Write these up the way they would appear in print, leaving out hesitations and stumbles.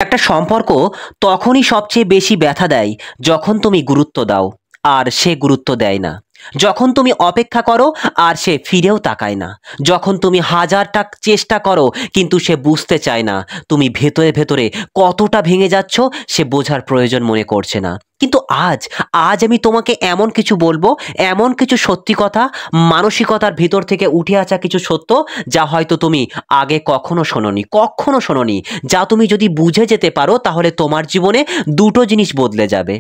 একটা সম্পর্ক তখনই সবচেয়ে বেশি ব্যথা দেয় যখন তুমি গুরুত্ব দাও আর সে গুরুত্ব দেয় না। যখন তুমি অপেক্ষা করো আর সে ফিরেও তাকায় না। যখন তুমি হাজারটা চেষ্টা করো কিন্তু সে বুঝতে চায় না তুমি ভেতরে ভেতরে কতটা ভেঙে যাচ্ছ সে বোঝার প্রয়োজন মনে করছে না। কিন্তু আজ আজ আমি তোমাকে এমন কিছু বলবো, এমন কিছু সত্যি কথা, মানসিকতার ভিতর থেকে উঠে আসা কিছু সত্য যা হয়তো তুমি আগে কখনো শোনোনি, যা তুমি যদি বুঝে যেতে পারো তাহলে তোমার জীবনে দুটো জিনিস বদলে যাবে।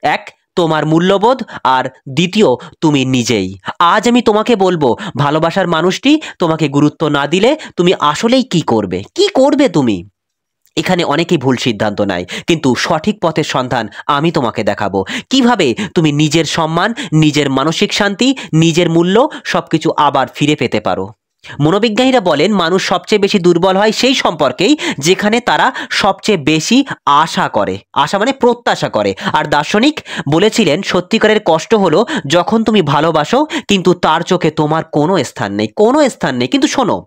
এক, তোমার মূল্যবোধ, আর দ্বিতীয় তুমি নিজেই। আজ আমি তোমাকে বলবো ভালোবাসার মানুষটি তোমাকে গুরুত্ব না দিলে তুমি আসলেই কি করবে তুমি। এখানে অনেকেই ভুল সিদ্ধান্ত নেয় কিন্তু সঠিক পথের সন্ধান আমি তোমাকে দেখাবো। কিভাবে তুমি নিজের সম্মান, নিজের মানসিক শান্তি, নিজের মূল্য সবকিছু আবার ফিরে পেতে পারো। মনোবিজ্ঞানীরা বলেন মানুষ সবচেয়ে বেশি দুর্বল হয় সেই সম্পর্কেই যেখানে তারা সবচেয়ে বেশি আশা মানে প্রত্যাশা করে। আর দার্শনিক বলেছিলেন সত্যিকারের কষ্ট হলো যখন তুমি ভালোবাসো কিন্তু তার চোখে তোমার কোনো স্থান নেই। কিন্তু শোনো,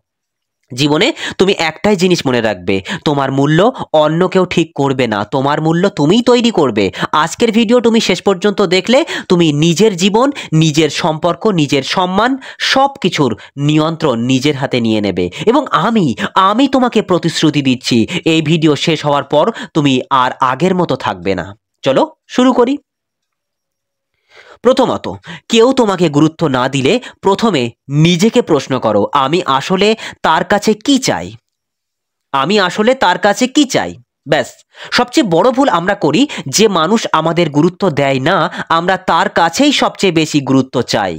জীবনে তুমি একটাই জিনিস মনে রাখবে, তোমার মূল্য অন্য কেউ ঠিক করবে না, তোমার মূল্য তুমিই তৈরি করবে। আজকের ভিডিও তুমি শেষ পর্যন্ত দেখলে তুমি নিজের জীবন, নিজের সম্পর্ক, নিজের সম্মান সব কিছুর নিয়ন্ত্রণ নিজের হাতে নিয়ে নেবে। এবং আমি তোমাকে প্রতিশ্রুতি দিচ্ছি এই ভিডিও শেষ হওয়ার পর তুমি আর আগের মতো থাকবে না। চলো শুরু করি। প্রথমত, কেউ তোমাকে গুরুত্ব না দিলে প্রথমে নিজেকে প্রশ্ন করো, আমি আসলে তার কাছে কি চাই? ব্যাস। সবচেয়ে বড় ভুল আমরা করি, যে মানুষ আমাদের গুরুত্ব দেয় না আমরা তার কাছেই সবচেয়ে বেশি গুরুত্ব চাই।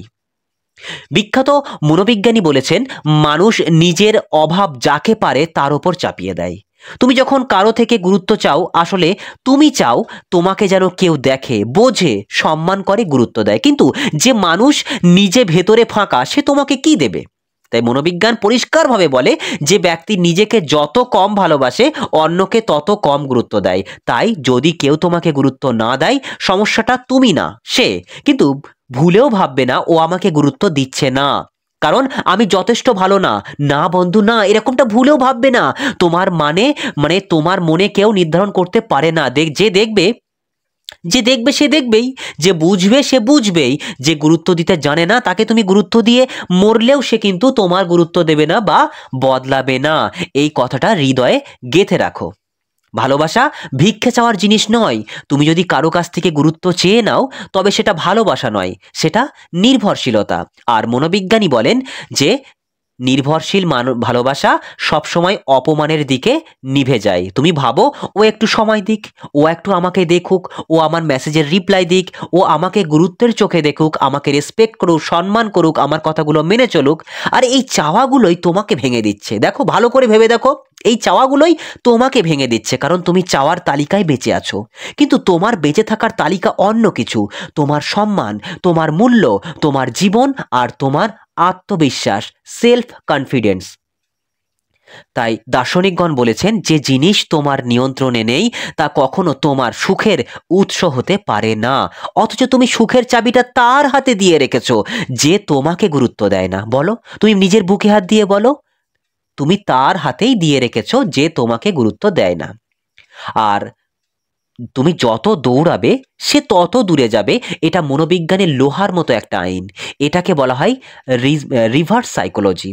বিখ্যাত মনোবিজ্ঞানী বলেছেন মানুষ নিজের অভাব যাকে পারে তার উপর চাপিয়ে দেয়। তুমি যখন কারো থেকে গুরুত্ব চাও আসলে তুমি চাও তোমাকে যেন কেউ দেখে, বোঝে, সম্মান করে, গুরুত্ব দেয়। কিন্তু যে মানুষ নিজে ভেতরে ফাঁকা সে তোমাকে কি দেবে? তাই মনোবিজ্ঞান পরিষ্কারভাবে বলে যে ব্যক্তি নিজেকে যত কম ভালোবাসে অন্যকে তত কম গুরুত্ব দেয়। তাই যদি কেউ তোমাকে গুরুত্ব না দেয় সমস্যাটা তুমি না, সে। কিন্তু ভুলেও ভাববে না ও আমাকে গুরুত্ব দিচ্ছে না কারণ আমি যথেষ্ট ভালো না। না বন্ধু, না, এরকমটা ভুলেও ভাববে না। তোমার তোমার মনে কেউ নির্ধারণ করতে পারে না। যে দেখবে সে দেখবেই, যে বুঝবে সে বুঝবেই। যে গুরুত্ব দিতে জানে না তাকে তুমি গুরুত্ব দিয়ে মরলেও সে কিন্তু তোমার গুরুত্ব দেবে না বা বদলাবে না। এই কথাটা হৃদয়ে গেঁথে রাখো। ভালোবাসা ভিক্ষে চাওয়ার জিনিস নয়। তুমি যদি কারো কাছ থেকে গুরুত্ব চেয়ে নাও তবে সেটা ভালোবাসা নয়, সেটা নির্ভরশীলতা। আর মনোবিজ্ঞানী বলেন যে নির্ভরশীল ভালোবাসা সবসময় অপমানের দিকে নিভে যায়। তুমি ভাবো ও একটু সময় দিক, ও একটু আমাকে দেখুক, ও আমার মেসেজের রিপ্লাই দিক, ও আমাকে গুরুত্বের চোখে দেখুক, আমাকে রেসপেক্ট করুক, সম্মান করুক, আমার কথাগুলো মেনে চলুক। আর এই চাওয়াগুলোই তোমাকে ভেঙে দিচ্ছে। দেখো, ভালো করে ভেবে দেখো, এই চাওয়াগুলোই তোমাকে ভেঙে দিচ্ছে কারণ তুমি চাওয়ার তালিকায় বেঁচে আছো। কিন্তু তোমার বেঁচে থাকার তালিকা অন্য কিছু, তোমার সম্মান, তোমার মূল্য, তোমার জীবন আর তোমার আত্মবিশ্বাস, সেলফ কনফিডেন্স। তাই দার্শনিকগণ বলেছেন যে জিনিস তোমার নিয়ন্ত্রণে নেই তা কখনো তোমার সুখের উৎস হতে পারে না। অথচ তুমি সুখের চাবিটা তার হাতে দিয়ে রেখেছো যে তোমাকে গুরুত্ব দেয় না। বলো, তুমি নিজের বুকে হাত দিয়ে বলো, তুমি তার হাতেই দিয়ে রেখেছো যে তোমাকে গুরুত্ব দেয় না। আর তুমি যত দৌড়াবে সে তত দূরে যাবে। এটা মনোবিজ্ঞানের লোহার মতো একটা আইন। এটাকে বলা হয় রিভার্স সাইকোলজি।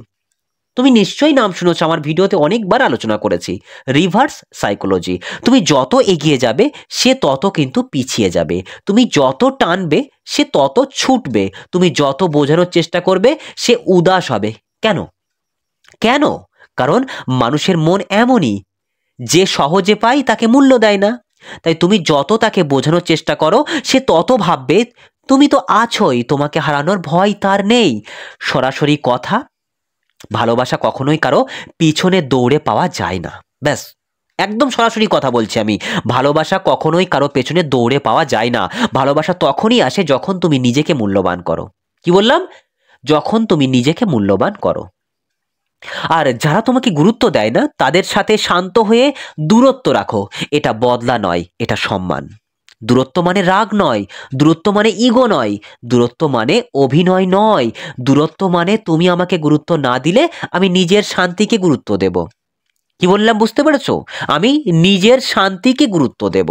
তুমি নিশ্চয়ই নাম শুনেছ, আমার ভিডিওতে অনেকবার আলোচনা করেছি রিভার্স সাইকোলজি। তুমি যত এগিয়ে যাবে সে তত কিন্তু পিছিয়ে যাবে। তুমি যত টানবে সে তত ছুটবে। তুমি যত বোঝানোর চেষ্টা করবে সে উদাস হবে। কেন? কেন? কারণ মানুষের মন এমনই, যে সহজে পায় তাকে মূল্য দেয় না। তাই তুমি যত তাকে বোঝানোর চেষ্টা করো সে তত ভাববে তুমি তো আছোই, তোমাকে হারানোর ভয় তার নেই। সরাসরি কথা, ভালোবাসা কখনোই কারো পিছনে দৌড়ে পাওয়া যায় না। ব্যাস, একদম সরাসরি কথা বলছি আমি। ভালোবাসা কখনোই কারো পেছনে দৌড়ে পাওয়া যায় না। ভালোবাসা তখনই আসে যখন তুমি নিজেকে মূল্যবান করো। কি বললাম? যখন তুমি নিজেকে মূল্যবান করো। আর যারা তোমাকে গুরুত্ব দেয় না তাদের সাথে শান্ত হয়ে দূরত্ব রাখো। এটা বদলা নয়, এটা সম্মান। দূরত্ব মানে রাগ নয়, দূরত্ব মানে ইগো নয়, দূরত্ব মানে অভিনয় নয়। দূরত্ব মানে তুমি আমাকে গুরুত্ব না দিলে আমি নিজের শান্তিকে গুরুত্ব দেব। কি বললাম বুঝতে পেরেছো? আমি নিজের শান্তিকে গুরুত্ব দেব।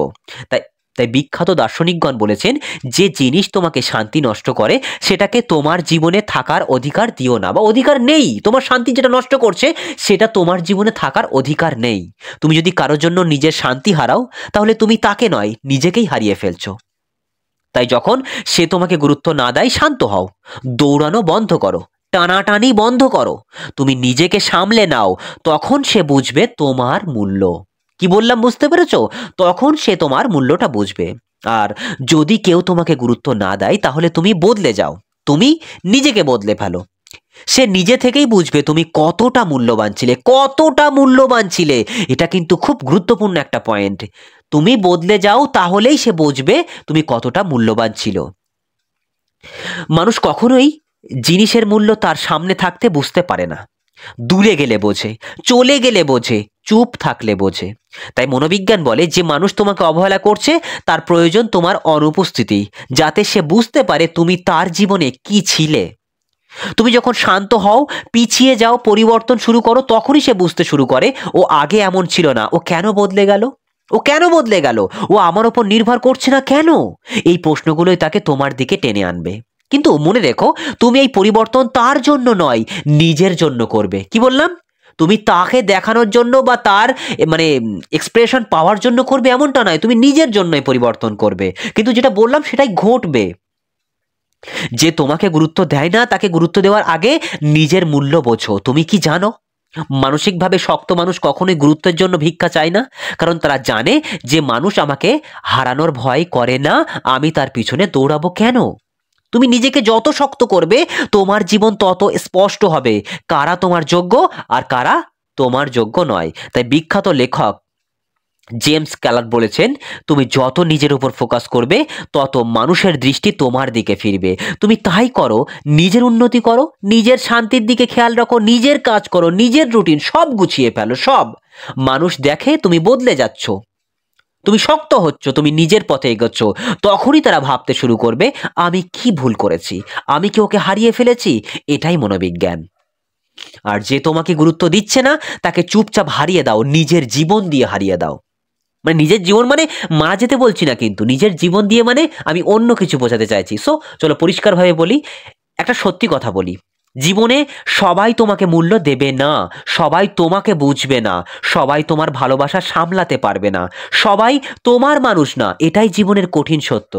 তাই তাই বিখ্যাত দার্শনিকগণ বলেছেন, যে জিনিস তোমাকে শান্তি নষ্ট করে সেটাকে তোমার জীবনে থাকার অধিকার দিও না, বা অধিকার নেই। তোমার শান্তি যেটা নষ্ট করছে সেটা তোমার জীবনে থাকার অধিকার নেই। তুমি যদি কারোর জন্য নিজের শান্তি হারাও, তাহলে তুমি তাকে নয়, নিজেকেই হারিয়ে ফেলছো। তাই যখন সে তোমাকে গুরুত্ব না দেয়, শান্ত হও, দৌড়ানো বন্ধ করো, টানাটানি বন্ধ করো, তুমি নিজেকে সামলে নাও। তখন সে বুঝবে তোমার মূল্য। কি বললাম বুঝতে পেরেছো? তখন সে তোমার মূল্যটা বুঝবে। আর যদি কেউ তোমাকে গুরুত্ব না দেয়, তাহলে তুমি বদলে যাও, তুমি নিজেকে বদলে ফেলো। সে নিজে থেকেই বুঝবে তুমি কতটা মূল্যবান ছিলে, কতটা মূল্যবান ছিলে। এটা কিন্তু খুব গুরুত্বপূর্ণ একটা পয়েন্ট। তুমি বদলে যাও, তাহলেই সে বুঝবে তুমি কতটা মূল্যবান ছিল। মানুষ কখনোই জিনিসের মূল্য তার সামনে থাকতে বুঝতে পারে না, দূরে গেলে বোঝে, চলে গেলে বোঝে, চুপ থাকলে বোঝে। তাই মনোবিজ্ঞান বলে, যে মানুষ তোমাকে অবহেলা করছে তার প্রয়োজন তোমার অনুপস্থিতি, যাতে সে বুঝতে পারে তুমি তার জীবনে কি ছিলে। তুমি যখন শান্ত হও, পিছিয়ে যাও, পরিবর্তন শুরু করো, তখনই সে বুঝতে শুরু করে ও আগে এমন ছিল না, ও কেন বদলে গেল, ও কেন বদলে গেল, ও আমার ওপর নির্ভর করছে না কেন। এই প্রশ্নগুলোই তাকে তোমার দিকে টেনে আনবে। কিন্তু মনে রেখো, তুমি এই পরিবর্তন তার জন্য নয়, নিজের জন্য করবে। কি বললাম? তুমি তাকে দেখানোর জন্য বা তার মানে এক্সপ্রেশন পাওয়ার জন্য করবে এমনটা নয়, তুমি নিজের জন্যই পরিবর্তন করবে। কিন্তু যেটা বললাম সেটাই ঘটবে। যে তোমাকে গুরুত্ব দেয় না, তাকে গুরুত্ব দেওয়ার আগে নিজের মূল্য বোঝো। তুমি কি জানো, মানসিকভাবে শক্ত মানুষ কখনোই গুরুত্বের জন্য ভিক্ষা চায় না, কারণ তারা জানে যে মানুষ আমাকে হারানোর ভয় করে না, আমি তার পিছনে দৌড়াবো কেন। তুমি নিজেকে যত শক্ত করবে, তোমার জীবন তত স্পষ্ট হবে কারা তোমার যোগ্য আর কারা তোমার যোগ্য নয়। তাই বিখ্যাত লেখক জেমস ক্লার্ক বলেছেন, তুমি যত নিজের উপর ফোকাস করবে, তত মানুষের দৃষ্টি তোমার দিকে ফিরবে। তুমি তাই করো, নিজের উন্নতি করো, নিজের শান্তির দিকে খেয়াল রাখো, নিজের কাজ করো, নিজের রুটিন সব গুছিয়ে ফেলো, সব। মানুষ দেখে তুমি বদলে যাচ্ছ, তুমি শক্ত হচ্ছ, তুমি নিজের পথে এগোচ্ছ। তখনই তারা ভাবতে শুরু করবে, আমি কি ভুল করেছি, আমি কি ওকে হারিয়ে ফেলেছি। এটাই মনোবিজ্ঞান। আর যে তোমাকে গুরুত্ব দিচ্ছে না, তাকে চুপচাপ হারিয়ে দাও, নিজের জীবন দিয়ে হারিয়ে দাও। মানে নিজের জীবন মানে মারা যেতে বলছি না, কিন্তু নিজের জীবন দিয়ে মানে আমি অন্য কিছু বোঝাতে চাইছি। সো চলো পরিষ্কারভাবে বলি, একটা সত্যি কথা বলি, জীবনে সবাই তোমাকে মূল্য দেবে না, সবাই তোমাকে বুঝবে না, সবাই তোমার ভালোবাসা সামলাতে পারবে না, সবাই তোমার মানুষ না, এটাই জীবনের কঠিন সত্য।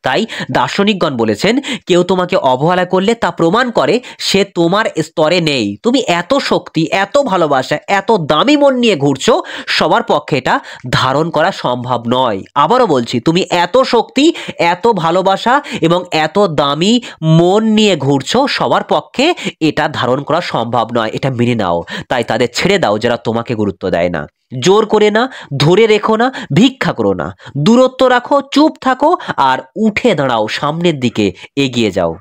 তাই দার্শনিকগণ বলেছেন, কেউ তোমাকে অবহেলা করলে তা প্রমাণ করে সে তোমার স্তরে নেই। তুমি এত শক্তি, এত ভালোবাসা, এত দামি মন নিয়ে ঘুরছো, সবার পক্ষে এটা ধারণ করা সম্ভব নয়। আবারও বলছি, তুমি এত শক্তি, এত ভালোবাসা এবং এত দামি মন নিয়ে ঘুরছো, সবার পক্ষে এটা ধারণ করা সম্ভব নয়, এটা মেনে নাও। তাই তাদের ছেড়ে দাও যারা তোমাকে গুরুত্ব দেয় না। জোর করে না, ধরে রেখো না, ভিক্ষা করো না, দূরত্ব রাখো, চুপ থাকো, আর উঠে দাঁড়াও, সামনের দিকে এগিয়ে যাও।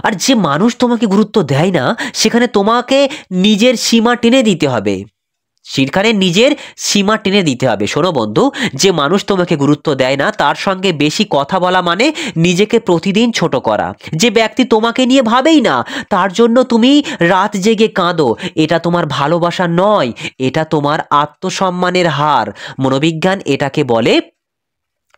আর যে মানুষ তোমাকে গুরুত্ব দেয় না, সেখানে তোমাকে নিজের সীমা টেনে দিতে হবে, সেখানে নিজের সীমা টেনে দিতে হবে। শোনো বন্ধু, যে মানুষ তোমাকে গুরুত্ব দেয় না, তার সঙ্গে বেশি কথা বলা মানে নিজেকে প্রতিদিন ছোট করা। যে ব্যক্তি তোমাকে নিয়ে ভাবেই না, তার জন্য তুমি রাত জেগে কাঁদো, এটা তোমার ভালোবাসা নয়, এটা তোমার আত্মসম্মানের হার। মনোবিজ্ঞান এটাকে বলে,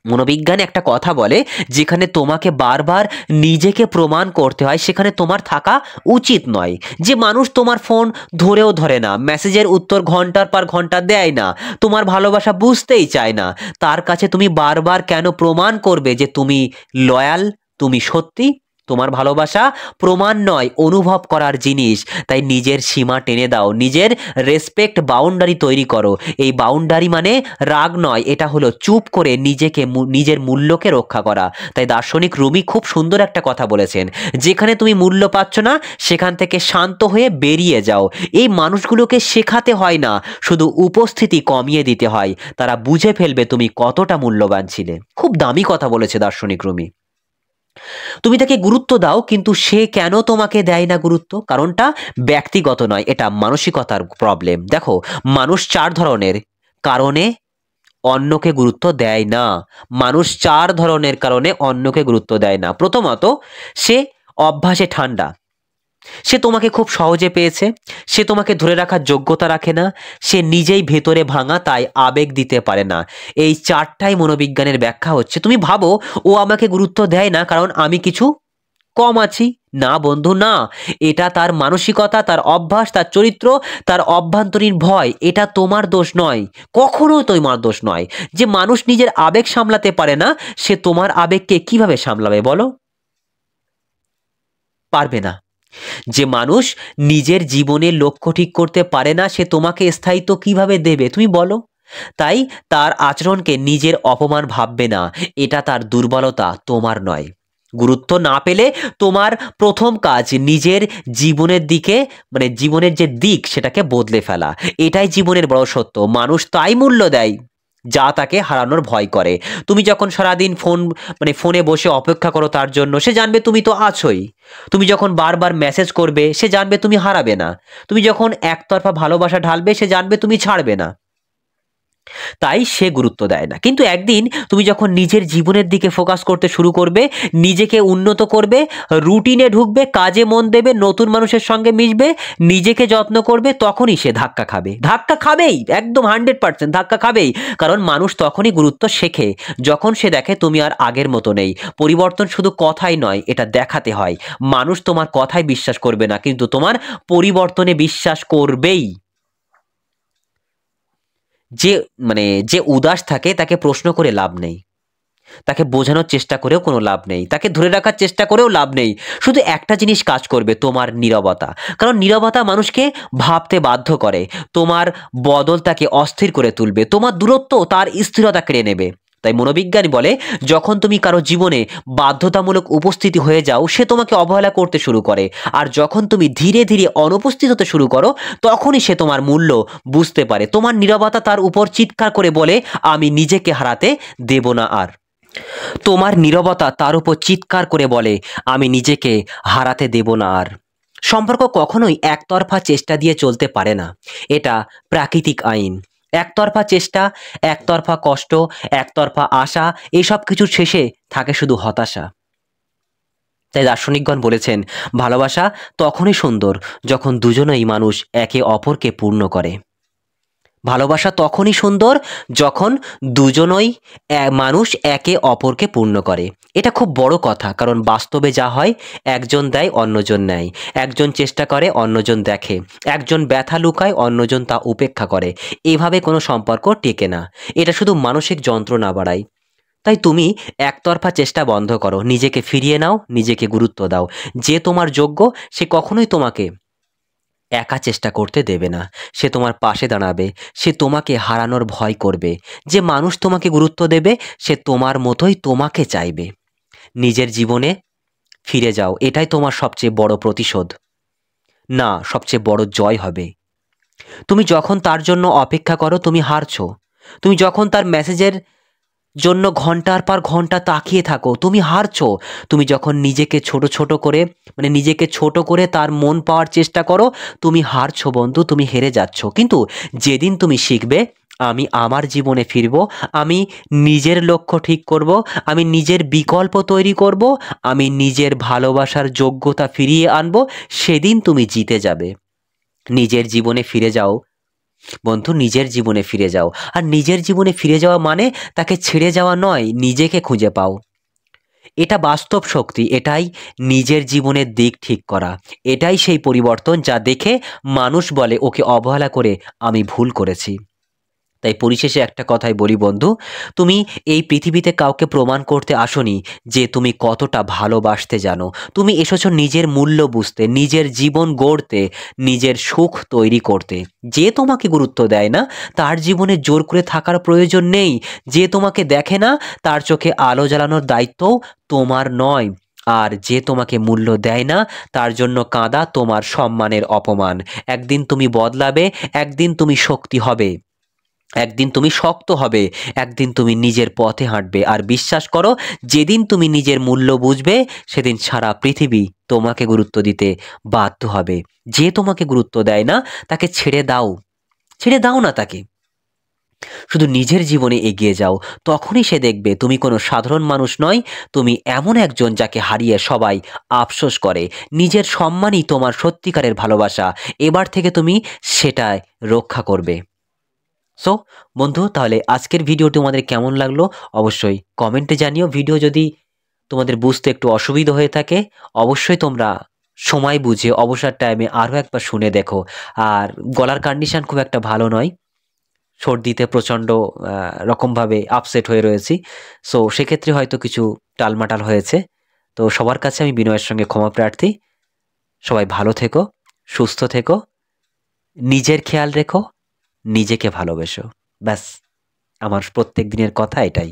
মনোবিজ্ঞান একটা কথা বলে, যেখানে তোমাকে বারবার নিজেকে প্রমাণ করতে হয়, সেখানে তোমার থাকা উচিত নয়। যে মানুষ তোমার ফোন ধরেও ধরে না, মেসেজের উত্তর ঘন্টার পর ঘন্টা দেয় না, তোমার ভালোবাসা বুঝতেই চায় না, তার কাছে তুমি বারবার কেন প্রমাণ করবে যে তুমি লয়াল, তুমি সত্যি? তোমার ভালোবাসা প্রমাণ নয়, অনুভব করার জিনিস। তাই নিজের সীমা টেনে দাও, নিজের রেসপেক্ট বাউন্ডারি তৈরি করো। এই বাউন্ডারি মানে রাগ নয়, এটা হলো চুপ করে নিজেকে, নিজের মূল্যকে রক্ষা করা। তাই দার্শনিক রুমি খুব সুন্দর একটা কথা বলেছেন, যেখানে তুমি মূল্য পাচ্ছ না, সেখান থেকে শান্ত হয়ে বেরিয়ে যাও। এই মানুষগুলোকে শেখাতে হয় না, শুধু উপস্থিতি কমিয়ে দিতে হয়, তারা বুঝে ফেলবে তুমি কতটা মূল্যবান ছিলে। খুব দামি কথা বলেছে দার্শনিক রুমি। তুমি তাকে গুরুত্ব দাও, কিন্তু সে কেন তোমাকে দেয় না গুরুত্ব? কারণটা ব্যক্তিগত নয়, এটা মানসিকতার প্রবলেম। দেখো, মানুষ চার ধরনের কারণে অন্যকে গুরুত্ব দেয় না। মানুষ চার ধরনের কারণে অন্যকে গুরুত্ব দেয় না। প্রথমত, সে অভ্যাসে ঠান্ডা, সে তোমাকে খুব সহজে পেয়েছে, সে তোমাকে ধরে রাখার যোগ্যতা রাখে না, সে নিজেই ভেতরে ভাঙা, তাই আবেগ দিতে পারে না। এই চারটাই মনোবিজ্ঞানের ব্যাখ্যা হচ্ছে। তুমি ভাবো ও আমাকে গুরুত্ব দেয় না কারণ আমি কিছু কম আছি। না বন্ধু, না। এটা তার মানসিকতা, তার অভ্যাস, তার চরিত্র, তার অভ্যন্তরীণ ভয়। এটা তোমার দোষ নয়, কখনো তোমার দোষ নয়। যে মানুষ নিজের আবেগ সামলাতে পারে না, সে তোমার আবেগকে কিভাবে সামলাবে বলো? পারবে না। যে মানুষ নিজের জীবনের লক্ষ্য ঠিক করতে পারে না, সে তোমাকে স্থায়িত্ব কিভাবে দেবে তুমি বলো? তাই তার আচরণকে নিজের অপমান ভাববে না। এটা তার দুর্বলতা, তোমার নয়। গুরুত্ব না পেলে তোমার প্রথম কাজ নিজের জীবনের দিকে, মানে জীবনের যে দিক সেটাকে বদলে ফেলা। এটাই জীবনের বড় সত্য। মানুষ তাই মূল্য দেয় যা তাকে হারানোর ভয় করে। তুমি যখন সারাদিন ফোনে বসে অপেক্ষা করো তার জন্য, সে জানবে তুমি তো আছোই। তুমি যখন বারবার মেসেজ করবে, সে জানবে তুমি হারাবে না। তুমি যখন একতরফা ভালোবাসা ঢালবে, সে জানবে তুমি ছাড়বে না। তাই সে গুরুত্ব দেয় না। কিন্তু একদিন তুমি যখন নিজের জীবনের দিকে ফোকাস করতে শুরু করবে, নিজেকে উন্নত করবে, রুটিনে ঢুকবে, কাজে মন দেবে, নতুন মানুষের সঙ্গে মিশবে, নিজেকে যত্ন করবে, তখনই সে ধাক্কা খাবে। ধাক্কা খাবেই, একদম 100% ধাক্কা খাবেই। কারণ মানুষ তখনই গুরুত্ব শেখে যখন সে দেখে তুমি আর আগের মতো নেই। পরিবর্তন শুধু কথাই নয়, এটা দেখাতে হয়। মানুষ তোমার কথায় বিশ্বাস করবে না, কিন্তু তোমার পরিবর্তনে বিশ্বাস করবেই। যে যে উদাস থাকে তাকে প্রশ্ন করে লাভ নেই, তাকে বোঝানোর চেষ্টা করেও কোনো লাভ নেই, তাকে ধরে রাখার চেষ্টা করেও লাভ নেই। শুধু একটা জিনিস কাজ করবে, তোমার নীরবতা। কারণ নীরবতা মানুষকে ভাবতে বাধ্য করে। তোমার বদল তাকে অস্থির করে তুলবে, তোমার দূরত্ব তার স্থিরতা কেড়ে নেবে। তাই মনোবিজ্ঞানী বলে, যখন তুমি কারো জীবনে বাধ্যতামূলক উপস্থিতি হয়ে যাও, সে তোমাকে অবহেলা করতে শুরু করে। আর যখন তুমি ধীরে ধীরে অনুপস্থিত হতে শুরু করো, তখনই সে তোমার মূল্য বুঝতে পারে। তোমার নীরবতা তার উপর চিৎকার করে বলে, আমি নিজেকে হারাতে দেব না আর। তোমার নীরবতা তার উপর চিৎকার করে বলে, আমি নিজেকে হারাতে দেব না আর। সম্পর্ক কখনোই একতরফা চেষ্টা দিয়ে চলতে পারে না। এটা প্রাকৃতিক আইন। একতরফা চেষ্টা, একতরফা কষ্ট, একতরফা আশা, এসব কিছুর শেষে থাকে শুধু হতাশা। তাই দার্শনিকগণ বলেছেন, ভালোবাসা তখনই সুন্দর যখন দুজনেই মানুষ একে অপরকে পূর্ণ করে। ভালোবাসা তখনই সুন্দর যখন দুজনই মানুষ একে অপরকে পূর্ণ করে। এটা খুব বড় কথা, কারণ বাস্তবে যা হয়, একজন দেয় অন্যজন নেয়, একজন চেষ্টা করে অন্যজন দেখে, একজন ব্যথা লুকায় অন্যজন তা উপেক্ষা করে। এভাবে কোনো সম্পর্ক টেকে না। এটা শুধু মানসিক যন্ত্রণা বাড়ায়। তাই তুমি একতরফা চেষ্টা বন্ধ করো, নিজেকে ফিরিয়ে নাও, নিজেকে গুরুত্ব দাও। যে তোমার যোগ্য, সে কখনোই তোমাকে একা চেষ্টা করতে দেবে না। সে তোমার পাশে দাঁড়াবে, সে তোমাকে হারানোর ভয় করবে। যে মানুষ তোমাকে গুরুত্ব দেবে, সে তোমার মতোই তোমাকে চাইবে। নিজের জীবনে ফিরে যাও, এটাই তোমার সবচেয়ে বড় প্রতিশোধ, না সবচেয়ে বড় জয় হবে। তুমি যখন তার জন্য অপেক্ষা করো, তুমি হারছো। তুমি যখন তার মেসেজের জন্য ঘন্টার পর ঘন্টা তাকিয়ে থাকো, তুমি হারছো। তুমি যখন নিজেকে ছোট ছোট করে, নিজেকে ছোট করে তার মন পাওয়ার চেষ্টা করো, তুমি হারছো বন্ধু, তুমি হেরে যাচ্ছ। কিন্তু যেদিন তুমি শিখবে, আমি আমার জীবনে ফিরবো, আমি নিজের লক্ষ্য ঠিক করব, আমি নিজের বিকল্প তৈরি করব, আমি নিজের ভালোবাসার যোগ্যতা ফিরিয়ে আনবো, সেদিন তুমি জিতে যাবে। নিজের জীবনে ফিরে যাও বন্ধু, নিজের জীবনে ফিরে যাও। আর নিজের জীবনে ফিরে যাওয়া মানে তাকে ছেড়ে যাওয়া নয়, নিজেকে খুঁজে পাও। এটা বাস্তব শক্তি, এটাই নিজের জীবনের দিক ঠিক করা। এটাই সেই পরিবর্তন যা দেখে মানুষ বলে, ওকে অবহেলা করে আমি ভুল করেছি। তাই পরিশেষে একটা কথাই বলি বন্ধু, তুমি এই পৃথিবীতে কাউকে প্রমাণ করতে আসোনি যে তুমি কতটা ভালোবাসতে জানো। তুমি এসেছো নিজের মূল্য বুঝতে, নিজের জীবন গড়তে, নিজের সুখ তৈরি করতে। যে তোমাকে গুরুত্ব দেয় না, তার জীবনে জোর করে থাকার প্রয়োজন নেই। যে তোমাকে দেখে না, তার চোখে আলো জ্বালানোর দায়িত্বও তোমার নয়। আর যে তোমাকে মূল্য দেয় না, তার জন্য কাঁদা তোমার সম্মানের অপমান। একদিন তুমি বদলাবে, একদিন তুমি শক্তি হবে, একদিন তুমি শক্ত হবে, একদিন তুমি নিজের পথে হাঁটবে। আর বিশ্বাস করো, যেদিন তুমি নিজের মূল্য বুঝবে, সেদিন সারা পৃথিবী তোমাকে গুরুত্ব দিতে বাধ্য হবে। যে তোমাকে গুরুত্ব দেয় না, তাকে ছেড়ে দাও, ছেড়ে দাও না তাকে। শুধু নিজের জীবনে এগিয়ে যাও, তখনই সে দেখবে তুমি কোনো সাধারণ মানুষ নয়, তুমি এমন একজন যাকে হারিয়ে সবাই আফসোস করে। নিজের সম্মানই তোমার সত্যিকারের ভালোবাসা, এবার থেকে তুমি সেটাই রক্ষা করবে। সো বন্ধু, তাহলে আজকের ভিডিওটি তোমাদের কেমন লাগলো অবশ্যই কমেন্টে জানিও। ভিডিও যদি তোমাদের বুঝতে একটু অসুবিধা হয়ে থাকে অবশ্যই তোমরা সময় বুঝে অবসর টাইমে আরও একবার শুনে দেখো। আর গলার কন্ডিশন খুব একটা ভালো নয়, সর্দিতে প্রচণ্ড রকমভাবে আপসেট হয়ে রয়েছি। সো সেক্ষেত্রে হয়তো কিছু টালমাটাল হয়েছে। তো সবার কাছে আমি বিনয়ের সঙ্গে ক্ষমা প্রার্থী। সবাই ভালো থেকো, সুস্থ থেকো, নিজের খেয়াল রেখো, নিজেকে ভালোবেসো। ব্যাস, আমার প্রত্যেক দিনের কথা এটাই।